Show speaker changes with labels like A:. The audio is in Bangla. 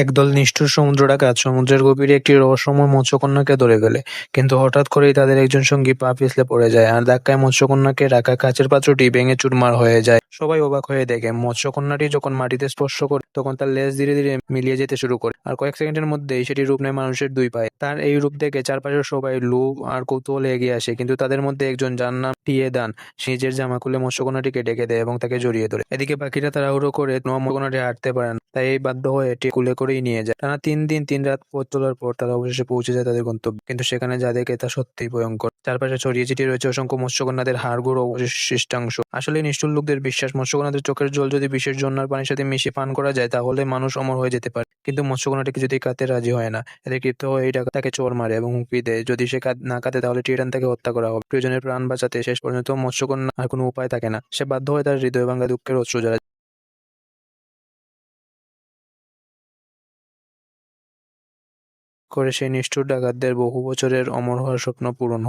A: একদল নিষ্ঠুর সমুদ্র ডাকাত সমুদ্রের গভীরে একটি রহস্যময় মৎস্যকন্যাকে ধরে ফেলে, কিন্তু হঠাৎ করেই তাদের একজন সঙ্গী পা পিছলে পড়ে যায় আর ধাক্কায় মৎস্যকন্যাকে রাখা কাচের পাত্রটি ভেঙে চুরমার হয়ে যায়। সবাই অবাক হয়ে দেখে মৎস্যকন্যাটি যখন মাটিতে স্পর্শ করে তখন তার লেজ ধীরে ধীরে মিলিয়ে যেতে শুরু করে, আর কয়েক সেকেন্ডের মধ্যেই সেটি রূপ নেয় মানুষের দুই পায়ে। তার এই রূপ দেখে চারপাশের সবাই লোভ আর কৌতূহলে এগিয়ে আসে, কিন্তু তাদের মধ্যে একজন, যার নাম টিয়ে দান, সে নিজের জামা খুলে মৎস্যকন্যাটিকে ডেকে দেয় এবং তাকে জড়িয়ে ধরে। এদিকে বাকিরা তাড়াহুড়ো করে মৎস্যকন্যাটি হাঁটতে পারে না, তাই এই বাধ্য হয়ে এটি কুলে করেই নিয়ে যায়। টানা 3 দিন 3 রাত পথ চলার পর তারা অবশেষে পৌঁছে যায় তাদের গন্তব্যে, কিন্তু সেখানে যা দেখে তা সত্যিই ভয়ঙ্কর। চারপাশে ছড়িয়ে ছিটিয়ে রয়েছে অসংখ্য মৎস্যকন্যাদের হাড়গোড় ও অবশিষ্টাংশ। আসলে নিষ্ঠুর লোকদের বিশ্বাস, মৎস্যকন্যাদের চোখের জল যদি বিশেষ ঝর্ণার পানির সাথে মিশিয়ে পান করা যায় তাহলে মানুষ অমর হয়ে যেতে পারে, কিন্তু মৎস্যকন্যাটি কিছুতেই কাঁদতে রাজি হয় না। এতে ক্ষিপ্ত হয়ে এই ডাকাত তাকে চোর মারে এবং হুমকি দেয়, যদি সে না কাঁদে তাহলে টিরান তাকে হত্যা করা হবে। প্রিয়জনের প্রাণ বাঁচাতে শেষ পর্যন্ত মৎস্যকন্যা আর কোনো উপায় থাকে না, সে বাধ্য হয়ে তার হৃদয় ভাঙা দুঃখের অশ্রু ঝরায় করে। সেই নিষ্ঠুর ডাকাতদের বহু বছরের অমর হওয়ার স্বপ্ন পূরণ হয়।